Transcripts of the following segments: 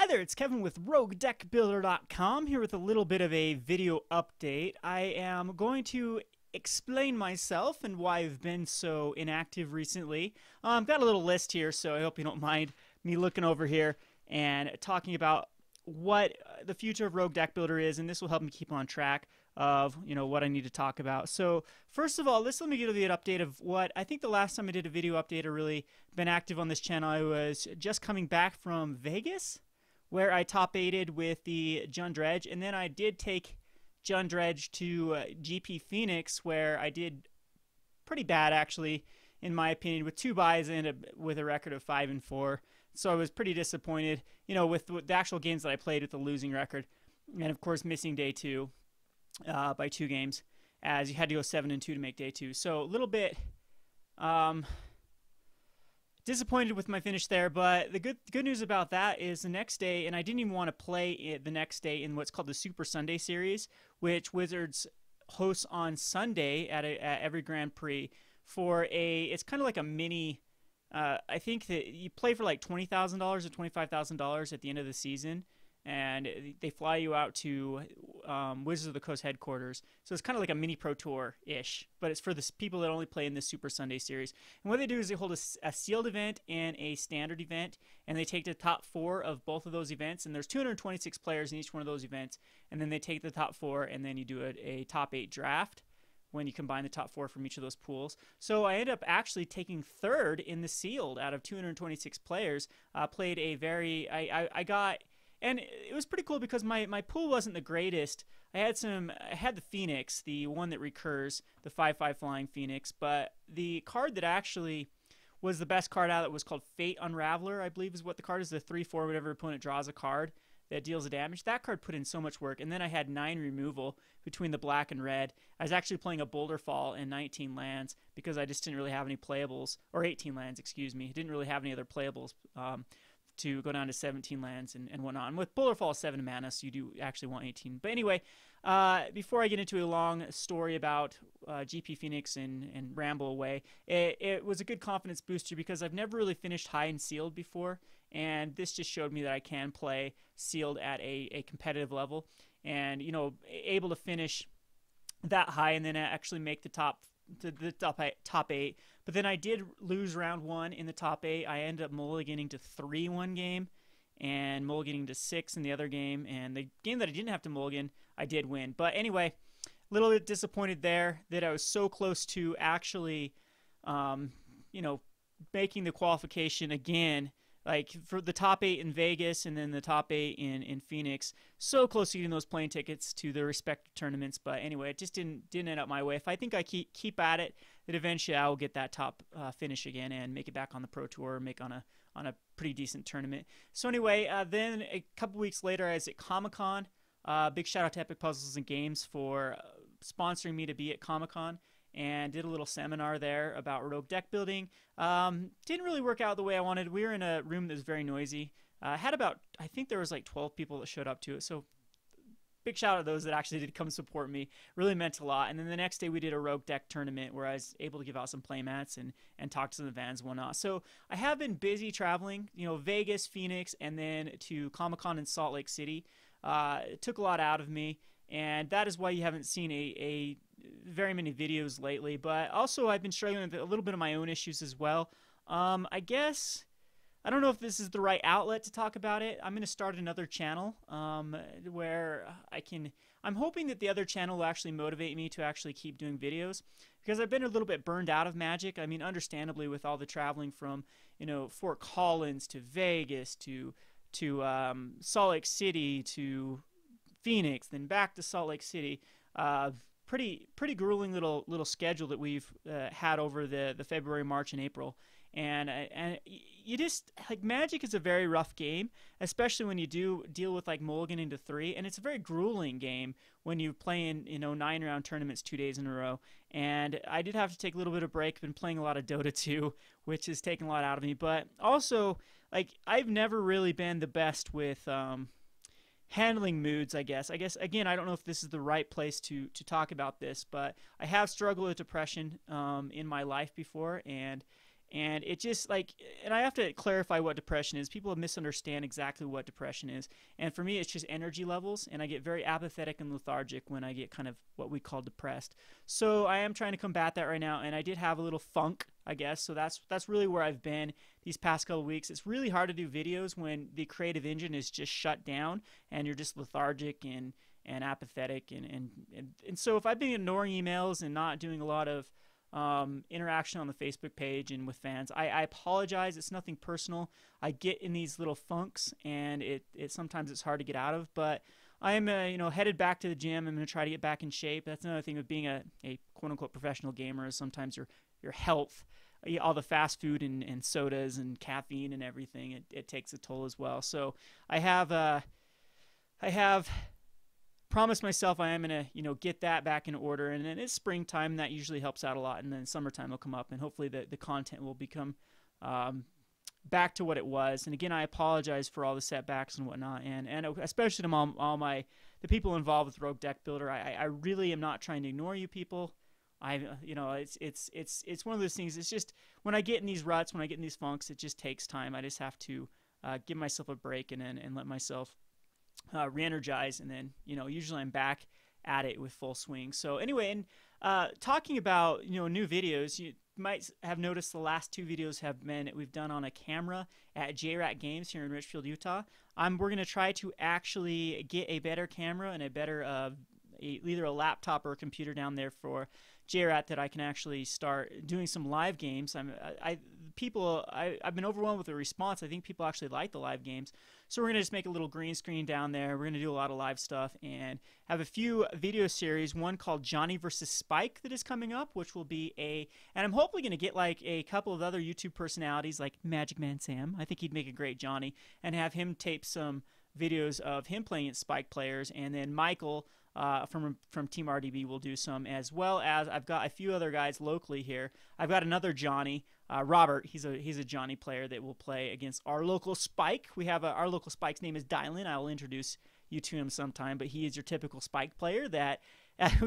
Hi there, it's Kevin with RogueDeckBuilder.com here with a little bit of a video update. I am going to explain myself and why I've been so inactive recently. I've got a little list here, so I hope you don't mind me looking over here and talking about what the future of Rogue Deck Builder is, and this will help me keep on track of what I need to talk about. So first of all, let me give you an update of what I think the last time I did a video update or really been active on this channel. I was just coming back from Vegas, where I top 8'd with the Jund Dredge, and then I did take Jund Dredge to GP Phoenix, where I did pretty bad actually, in my opinion, with 2 buys and with a record of 5-4. So I was pretty disappointed, with the actual games that I played with the losing record, and of course missing day 2 by 2 games, as you had to go 7-2 to make day 2. So a little bit disappointed with my finish there, but the good news about that is the next day, and I didn't even want to play it the next day in what's called the Super Sunday Series, which Wizards hosts on Sunday at every Grand Prix for it's kind of like a mini. I think that you play for like $20,000 or $25,000 at the end of the season, and they fly you out to Wizards of the Coast headquarters. So it's kind of like a mini Pro Tour-ish, but it's for the people that only play in the Super Sunday Series. And what they do is they hold a sealed event and a standard event, and they take the top 4 of both of those events, and there's 226 players in each one of those events, and then they take the top 4, and then you do a top 8 draft when you combine the top 4 from each of those pools. So I ended up actually taking 3rd in the sealed out of 226 players. Played a very, I got... And it was pretty cool because my pool wasn't the greatest. I had the Phoenix, the one that recurs, the 5/5 flying Phoenix, but the card that actually was the best card out of it was called Fate Unraveler, I believe is what the card is, the 3/4 whenever opponent draws a card that deals a damage. That card put in so much work, and then I had 9 removal between the black and red. I was actually playing a Boulder Fall and 19 lands because I just didn't really have any playables, or 18 lands, excuse me. Didn't really have any other playables to go down to 17 lands and whatnot. And with Boulder Fall 7 mana, so you do actually want 18. But anyway, before I get into a long story about GP Phoenix and ramble away, it was a good confidence booster because I've never really finished high and sealed before, and this just showed me that I can play sealed at a competitive level, and able to finish that high and then actually make the top 8. But then I did lose round 1 in the top 8. I ended up mulliganing to 3 one game and mulliganing to 6 in the other game. And the game that I didn't have to mulligan, I did win. But anyway, a little bit disappointed there that I was so close to actually, making the qualification again. Like for the top 8 in Vegas and then the top 8 in Phoenix, so close to getting those plane tickets to the respective tournaments. But anyway, it just didn't end up my way. If I think I keep at it, that eventually I will get that top finish again and make it back on the Pro Tour, make on a pretty decent tournament. So anyway, then a couple weeks later, I was at Comic-Con. Big shout out to Epic Puzzles and Games for sponsoring me to be at Comic-Con, and did a little seminar there about rogue deck building. Didn't really work out the way I wanted. We were in a room that was very noisy. Had about, I think there was like 12 people that showed up to it, so big shout out to those that actually did come support me. Really meant a lot. And then the next day we did a rogue deck tournament where I was able to give out some playmats and talk to some fans and whatnot. So I have been busy traveling, Vegas, Phoenix, and then to Comic-Con in Salt Lake City. It took a lot out of me, and that is why you haven't seen a very many videos lately. But also I've been struggling with a little bit of my own issues as well. I guess I don't know if this is the right outlet to talk about it. I'm going to start another channel where I'm hoping that the other channel will actually motivate me to actually keep doing videos, because I've been a little bit burned out of Magic. I mean, understandably, with all the traveling from Fort Collins to Vegas to Salt Lake City to Phoenix, then back to Salt Lake City. Pretty grueling little schedule that we've had over the February, March, and April. And you just, like, Magic is a very rough game, especially when you do deal with like mulliganing to 3, and it's a very grueling game when you play in 9-round tournaments 2 days in a row. And I did have to take a little bit of break. Been playing a lot of Dota 2, which has taken a lot out of me. But also, like, I've never really been the best with handling moods, I guess. Again, I don't know if this is the right place to talk about this, but I have struggled with depression in my life before, and And it just like, and I have to clarify what depression is. People misunderstand exactly what depression is. And for me, it's just energy levels. And I get very apathetic and lethargic when I get kind of what we call depressed. So I am trying to combat that right now. And I did have a little funk, I guess. So that's really where I've been these past couple of weeks. It's really hard to do videos when the creative engine is just shut down and you're just lethargic and apathetic. And so if I've been ignoring emails and not doing a lot of interaction on the Facebook page and with fans, I apologize. It's nothing personal. I get in these little funks, and it sometimes it's hard to get out of. But I am headed back to the gym. I'm going to try to get back in shape. That's another thing with being a quote unquote professional gamer, is sometimes your health, all the fast food and sodas and caffeine and everything, it takes a toll as well. So I have promised myself I am going to get that back in order, and then it's springtime, and that usually helps out a lot, and then summertime will come up, and hopefully the content will become back to what it was. And again, I apologize for all the setbacks and whatnot, and especially to all the people involved with Rogue Deck Builder. I really am not trying to ignore you people. It's one of those things. It's just when I get in these ruts, when I get in these funks, it just takes time. I just have to give myself a break and let myself re-energize, and then usually I'm back at it with full swing. So anyway, and talking about new videos, you might have noticed the last two videos we've done on a camera at JRAT Games here in Richfield, Utah. We're going to try to actually get a better camera and a better either a laptop or a computer down there for JRAT, that I can actually start doing some live games. I've been overwhelmed with the response. I think people actually like the live games. So we're going to just make a little green screen down there. We're going to do a lot of live stuff and have a few video series, one called Johnny versus Spike that is coming up, which will be and I'm hopefully going to get like a couple of other YouTube personalities like Magic Man Sam. I think he'd make a great Johnny, and have him tape some videos of him playing at Spike players, and then Michael from Team RDB will do some, as well as I've got a few other guys locally here. I've got another Johnny, Robert. He's a Johnny player that will play against our local Spike. We have our local Spike's name is Dylan. I will introduce you to him sometime, but he is your typical Spike player that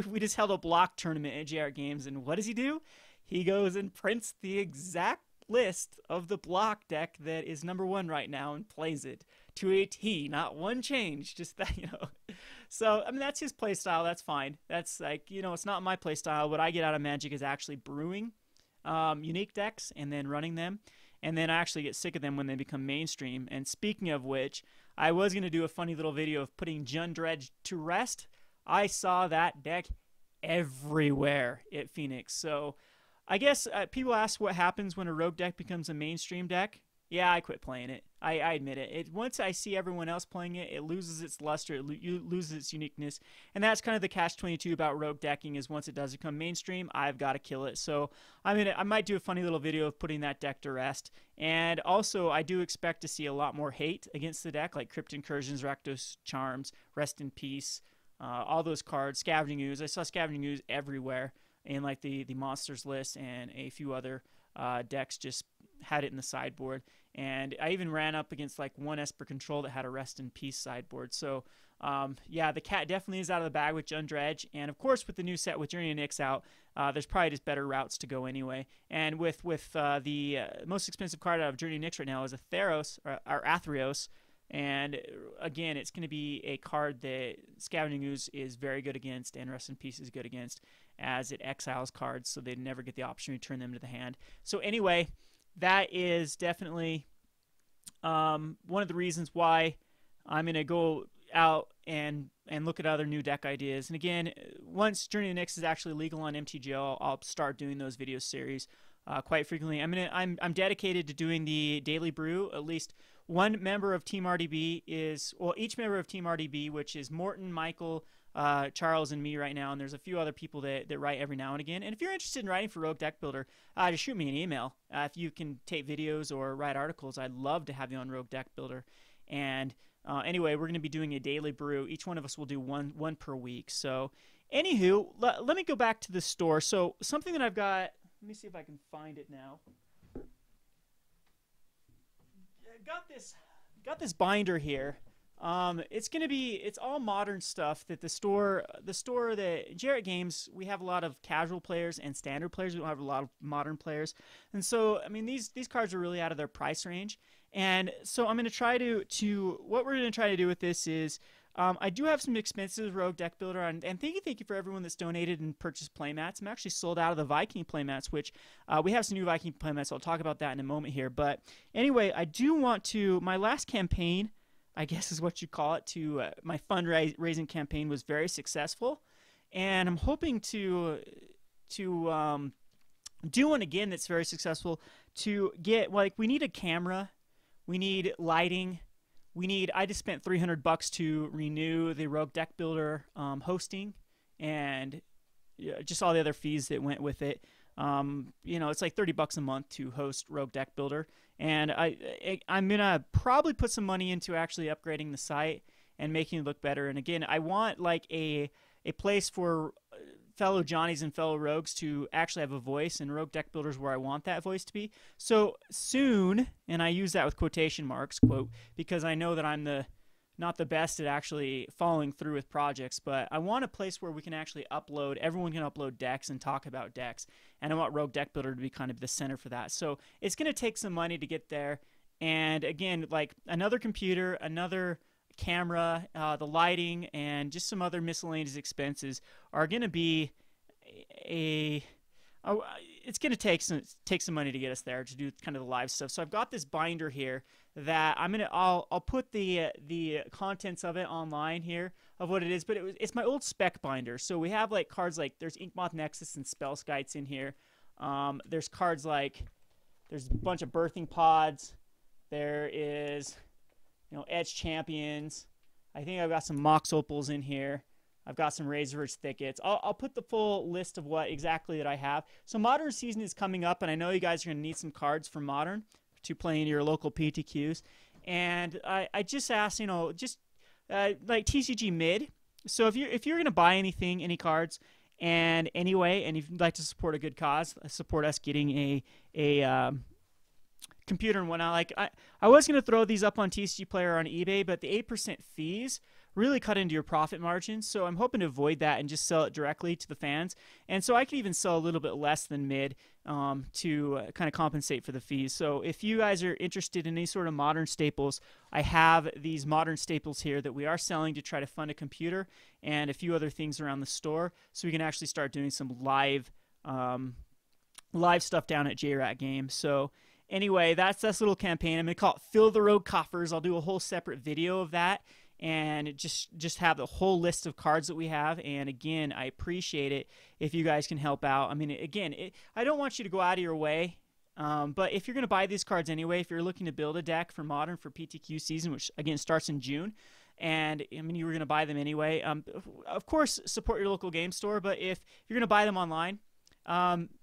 we just held a block tournament at JRAT Games, and what does he do? He goes and prints the exact list of the block deck that is #1 right now and plays it to a T, not one change, just that, So, I mean, that's his play style. That's fine. That's like, it's not my play style. What I get out of Magic is actually brewing unique decks and then running them. And then I actually get sick of them when they become mainstream. And speaking of which, I was going to do a funny little video of putting Jund Dredge to rest. I saw that deck everywhere at Phoenix. So I guess people ask what happens when a rogue deck becomes a mainstream deck. Yeah, I quit playing it. I admit it. Once I see everyone else playing it, it loses its luster, it loses its uniqueness. And that's kind of the catch-22 about rogue decking, is once it does become mainstream, I've got to kill it. So I might do a funny little video of putting that deck to rest. And also, I do expect to see a lot more hate against the deck, like Crypt Incursions, Rakdos Charms, Rest in Peace, all those cards, Scavenging Ooze. I saw Scavenging Ooze everywhere in like the monsters list, and a few other decks just had it in the sideboard. And I even ran up against like one Esper Control that had a Rest in Peace sideboard. So yeah, the cat definitely is out of the bag with Jund Dredge. And of course, with the new set with Journey to Nyx out, there's probably just better routes to go anyway. And with the most expensive card out of Journey to Nyx right now is a Theros or Athreos. And again, it's going to be a card that Scavenging Ooze is very good against, and Rest in Peace is good against, as it exiles cards, so they never get the option to return them to the hand. So anyway, that is definitely one of the reasons why I'm going to go out and look at other new deck ideas. And again, once Journey to Nyx is actually legal on MTG, I'll start doing those video series quite frequently. I'm dedicated to doing the daily brew. At least one member of Team RDB each member of Team RDB, which is Morton, Michael, Charles, and me right now, and there's a few other people that write every now and again. And if you're interested in writing for Rogue Deck Builder, just shoot me an email. If you can tape videos or write articles, I'd love to have you on Rogue Deck Builder. And anyway, we're going to be doing a daily brew. Each one of us will do one per week. So anywho, let me go back to the store. So something that I've got, let me see if I can find it now. Got this binder here It's all modern stuff that the store that JRAT Games, we have a lot of casual players and standard players. We don't have a lot of modern players. And so, I mean, these cards are really out of their price range. And so I'm going to try to what we're going to try to do with this is I do have some expensive Rogue deck builder, and thank you for everyone that's donated and purchased playmats. I'm actually sold out of the Viking playmats, which we have some new Viking playmats. So I'll talk about that in a moment here. But anyway, I do want to, my last campaign, I guess is what you call it, to my fundraising campaign was very successful, and I'm hoping to do one again that's very successful. To get, like, we need a camera, we need lighting. I just spent $300 to renew the Rogue Deck Builder hosting, and just all the other fees that went with it. It's like $30 a month to host Rogue Deck Builder, and I'm gonna probably put some money into actually upgrading the site and making it look better. And again, I want like a place for fellow Johnnies and fellow Rogues to actually have a voice, and Rogue Deck Builders where I want that voice to be. So soon, and I use that with quotation marks, quote, because I know that I'm not the best at actually following through with projects, but I want a place where we can actually upload, everyone can upload decks and talk about decks, and I want Rogue Deck Builder to be kind of the center for that. So it's going to take some money to get there, and again, like another computer, another camera, the lighting, and just some other miscellaneous expenses are going to be it's going to take some money to get us there to do kind of the live stuff. So I've got this binder here that I'll put the contents of it online here of what it is, but it's my old spec binder. So we have like cards like there's Inkmoth Nexus and Spellskites in here. There's cards like there's a bunch of Birthing Pods. There is Edge Champions. I think I've got some Mox Opals in here. I've got some Razor's Thickets. I'll put the full list of what exactly that I have. So Modern season is coming up, and I know you guys are going to need some cards for Modern to play in your local PTQs. And I just asked, like TCG mid. So if you're going to buy any cards, and anyway, and if you'd like to support a good cause, support us getting a computer and whatnot. Like I was going to throw these up on TCG Player on eBay, but the 8% fees really cut into your profit margins, so I'm hoping to avoid that and just sell it directly to the fans. And so I could even sell a little bit less than mid to kind of compensate for the fees. So if you guys are interested in any sort of modern staples, I have these modern staples here that we are selling to try to fund a computer and a few other things around the store, so we can actually start doing some live stuff down at JRAT Games. So anyway, that's a little campaign. I'm going to call it Fill the Road Coffers. I'll do a whole separate video of that and just have the whole list of cards that we have. And again, I appreciate it if you guys can help out. I mean, again, I don't want you to go out of your way, but if you're going to buy these cards anyway, if you're looking to build a deck for Modern for PTQ season, which again starts in June, and I mean you were going to buy them anyway, of course support your local game store, but if you're going to buy them online,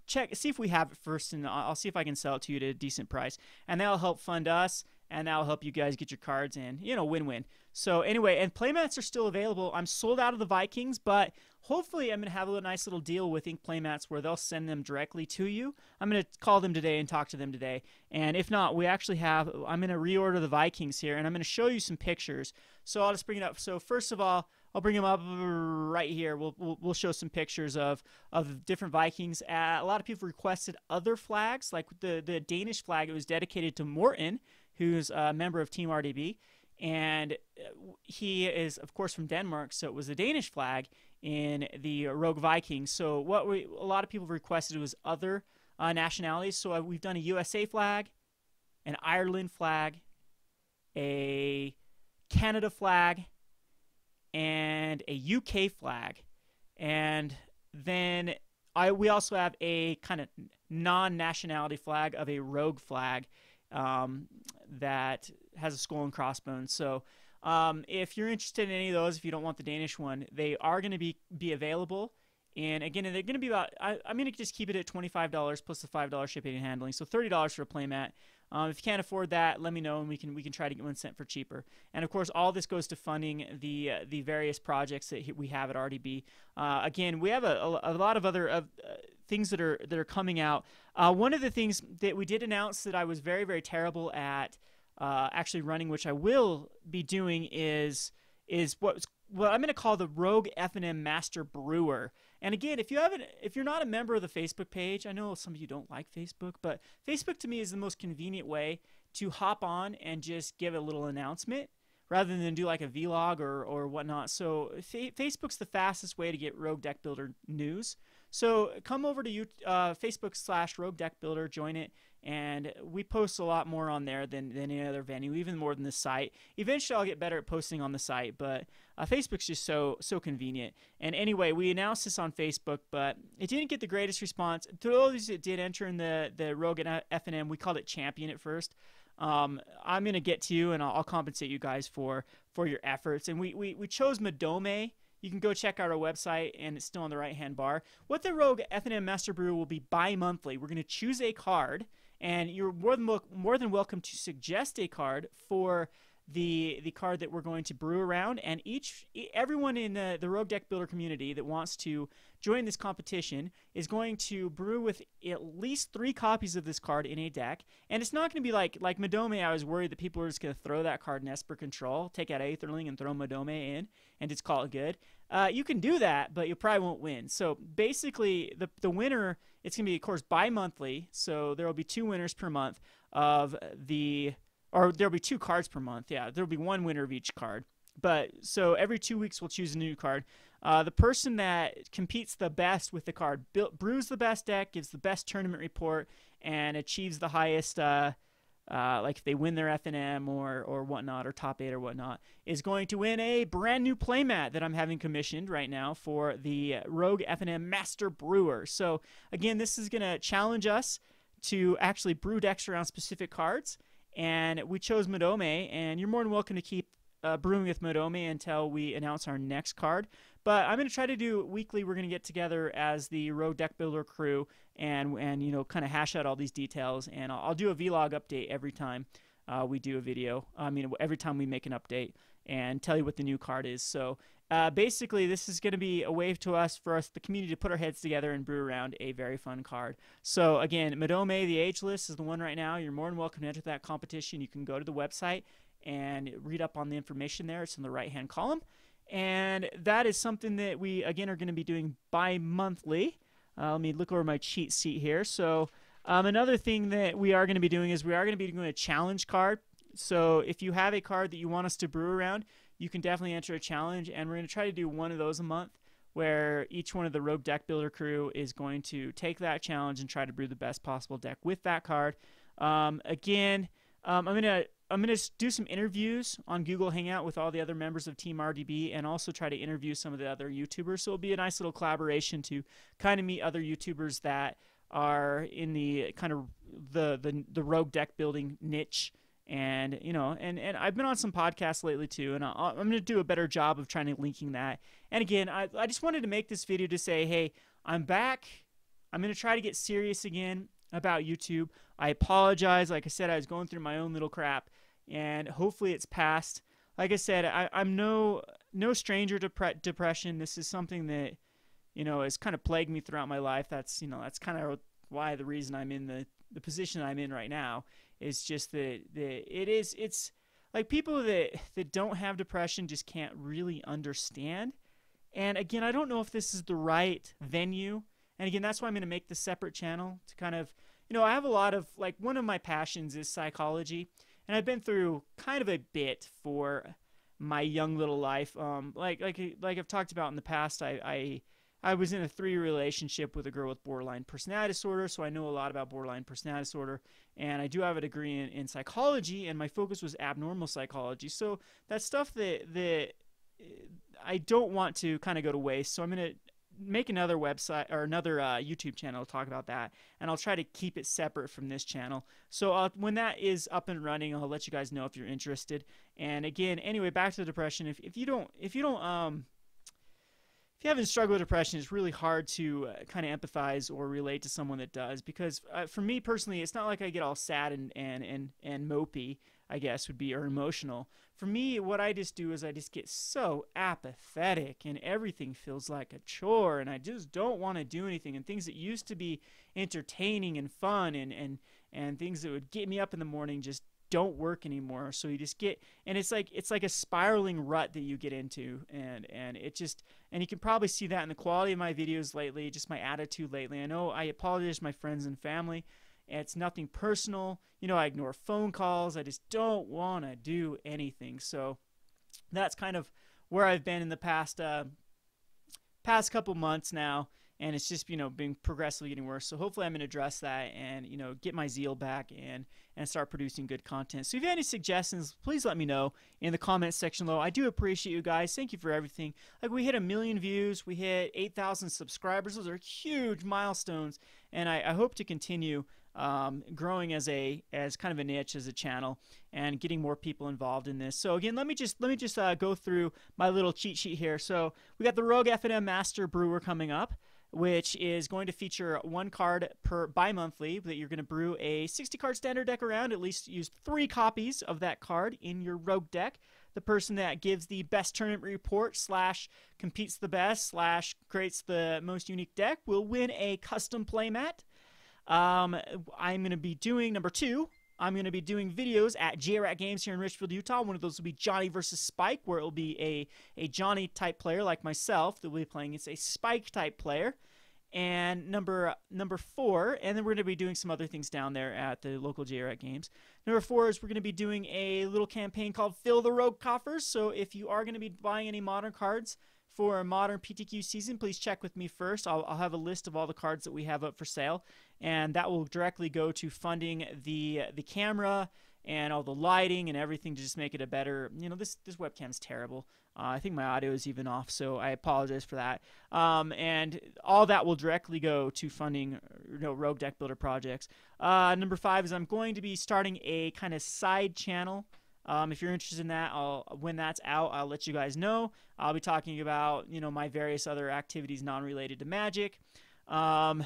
see if we have it first, and I'll see if I can sell it to you at a decent price, and that'll help fund us, and that'll help you guys get your cards, and win-win. So anyway, and playmats are still available. I'm sold out of the Vikings, but hopefully I'm going to have a nice little deal with Ink Playmats where they'll send them directly to you. I'm going to call them today and talk to them today, and if not, I'm going to reorder the Vikings here, and I'm going to show you some pictures. So I'll just bring it up. So first of all, I'll bring them up right here. We'll show some pictures of different Vikings. A lot of people requested other flags, like the Danish flag. It was dedicated to Morten, who's a member of Team RDB, and he is, of course, from Denmark, so it was a Danish flag in the Rogue Vikings. So what a lot of people requested was other nationalities. So we've done a USA flag, an Ireland flag, a Canada flag, and a UK flag, and then we also have a kind of non-nationality flag of a rogue flag that has a skull and crossbones. So if you're interested in any of those, if you don't want the Danish one, they are going to be available. And again, they're going to be about, I'm going to just keep it at $25 plus the $5 shipping and handling, so $30 for a playmat. If you can't afford that, let me know, and we can try to get one sent for cheaper. And of course, all this goes to funding the various projects that we have at RDB. Again, we have a lot of other things that are coming out. One of the things that we did announce that I was very, very terrible at actually running, which I will be doing, is what I'm going to call the Rogue F&M Master Brewer. And again, if you're not a member of the Facebook page, I know some of you don't like Facebook, but Facebook to me is the most convenient way to hop on and just give a little announcement rather than do like a vlog or whatnot. So Facebook's the fastest way to get Rogue Deck Builder news. So come over to Facebook/Rogue Deck Builder, join it, and we post a lot more on there than any other venue, even more than the site. Eventually I'll get better at posting on the site, but Facebook's just so convenient. And anyway, we announced this on Facebook, but it didn't get the greatest response. To those that did enter in the Rogue F&M, we called it Champion at first. I'm going to get to you, and I'll compensate you guys for your efforts. And we chose Madome. You can go check out our website, and it's still on the right-hand bar. What the Rogue F&M Master Brew will be bi-monthly. We're going to choose a card, and you're more than welcome to suggest a card for the card that we're going to brew around. And everyone in the Rogue Deck Builder community that wants to join this competition is going to brew with at least 3 copies of this card in a deck. And it's not going to be like Madome. I was worried that people were just going to throw that card in Esper Control, take out Aetherling, and throw Madome in, and just call it good. You can do that, but you probably won't win. So basically, the winner, it's going to be, of course, bi-monthly. So there will be 2 winners per month of or there'll be 2 cards per month. Yeah, there'll be 1 winner of each card. But so every 2 weeks we'll choose a new card. The person that competes the best with the card, brews the best deck, gives the best tournament report, and achieves the highest, like if they win their F&M or whatnot, or top 8 or whatnot, is going to win a brand new playmat that I'm having commissioned right now for the Rogue F&M Master Brewer. So again, this is going to challenge us to actually brew decks around specific cards. And we chose Madome, and you're more than welcome to keep brewing with Madome until we announce our next card. But I'm going to try to do weekly. We're going to get together as the Rogue Deck Builder crew and kind of hash out all these details. And I'll do a vlog update every time we do a video. I mean, every time we make an update and tell you what the new card is. So basically, this is going to be a way for us, the community, to put our heads together and brew around a very fun card. So again, Madome, the Ageless, is the one right now. You're more than welcome to enter that competition. You can go to the website and read up on the information there. It's in the right-hand column. And that is something that we, again, are going to be doing bi-monthly. Let me look over my cheat sheet here. So another thing that we are going to be doing is we are going to be doing a challenge card. So if you have a card that you want us to brew around, you can definitely enter a challenge, and we're going to try to do one of those a month, where each one of the Rogue Deck Builder crew is going to take that challenge and try to brew the best possible deck with that card. Again, I'm gonna do some interviews on Google Hangout with all the other members of Team RDB, and also try to interview some of the other YouTubers. So it'll be a nice little collaboration to kind of meet other YouTubers that are in the kind of the Rogue Deck building niche. And and I've been on some podcasts lately too, and I'm going to do a better job of trying to linking that. And again, I just wanted to make this video to say, hey, I'm back. I'm going to try to get serious again about YouTube. I apologize. Like I said, I was going through my own little crap, and hopefully it's passed. Like I said, I'm no stranger to depression. This is something that has kind of plagued me throughout my life. That's kind of why the reason I'm in the position I'm in right now. It's just that it's like people that don't have depression just can't really understand. And again, I don't know if this is the right venue. And again, that's why I'm going to make this separate channel to kind of, I have a lot of, like, one of my passions is psychology. And I've been through kind of a bit for my young little life. Like I've talked about in the past, I was in a 3-year relationship with a girl with borderline personality disorder, so I know a lot about borderline personality disorder. And I do have a degree in psychology, and my focus was abnormal psychology. So that's stuff that I don't want to kind of go to waste. So I'm going to make another website or another YouTube channel to talk about that, and I'll try to keep it separate from this channel. So when that is up and running, I'll let you guys know if you're interested. And again, anyway, back to the depression. If you haven't struggled with depression, it's really hard to kind of empathize or relate to someone that does, because for me personally, it's not like I get all sad and mopey, I guess would be, or emotional. For me, what I just do is I just get so apathetic, and everything feels like a chore, and I just don't want to do anything. And things that used to be entertaining and fun and things that would get me up in the morning just don't work anymore. So you just get, and it's like a spiraling rut that you get into, and it just, and you can probably see that in the quality of my videos lately, just my attitude lately. I know I apologize to my friends and family. It's nothing personal. You know, I ignore phone calls. I just don't want to do anything. So that's kind of where I've been in the past couple months now, and it's just, you know, been progressively getting worse. So hopefully I'm going to address that and, you know, get my zeal back and start producing good content. So if you have any suggestions, please let me know in the comments section below. I do appreciate you guys. Thank you for everything. Like, we hit 1 million views. We hit 8,000 subscribers. Those are huge milestones, and I hope to continue growing as kind of a niche, as a channel, and getting more people involved in this. So again, let me just go through my little cheat sheet here. So we got the Rogue F&M Master Brewer coming up, which is going to feature 1 card per bi-monthly that you're going to brew a 60 card standard deck around. At least use 3 copies of that card in your Rogue deck. The person that gives the best tournament report / competes the best / creates the most unique deck will win a custom playmat. I'm going to be doing, number 2, I'm going to be doing videos at JRAT Games here in Richfield, Utah. One of those will be Johnny versus Spike, where it will be a Johnny type player like myself that will be playing against a Spike type player. And number 4, and then we're going to be doing some other things down there at the local JRAT Games. Number 4 is we're going to be doing a little campaign called Fill the Rogue Coffers. So if you are going to be buying any modern cards for a modern PTQ season, please check with me first. I'll have a list of all the cards that we have up for sale, and that will directly go to funding the camera and all the lighting and everything to just make it a better, you know, this webcam is terrible. I think my audio is even off, so I apologize for that. And all that will directly go to funding, you know, Rogue Deck Builder projects. Number 5 is I'm going to be starting a kind of side channel. If you're interested in that, when that's out, I'll let you guys know. I'll be talking about, you know, my various other activities non-related to Magic. Number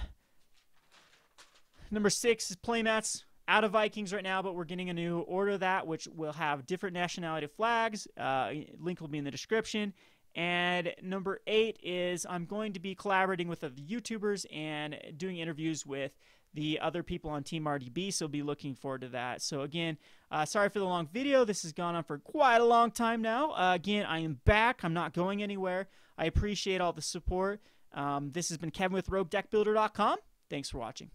6 is Playmats. Out of Vikings right now, but we're getting a new order of that, which will have different nationality flags. Link will be in the description. And number 8 is I'm going to be collaborating with the YouTubers and doing interviews with the other people on Team RDB, so be looking forward to that. So again, sorry for the long video. This has gone on for quite a long time now. Again, I am back. I'm not going anywhere. I appreciate all the support. This has been Kevin with RogueDeckBuilder.com. Thanks for watching.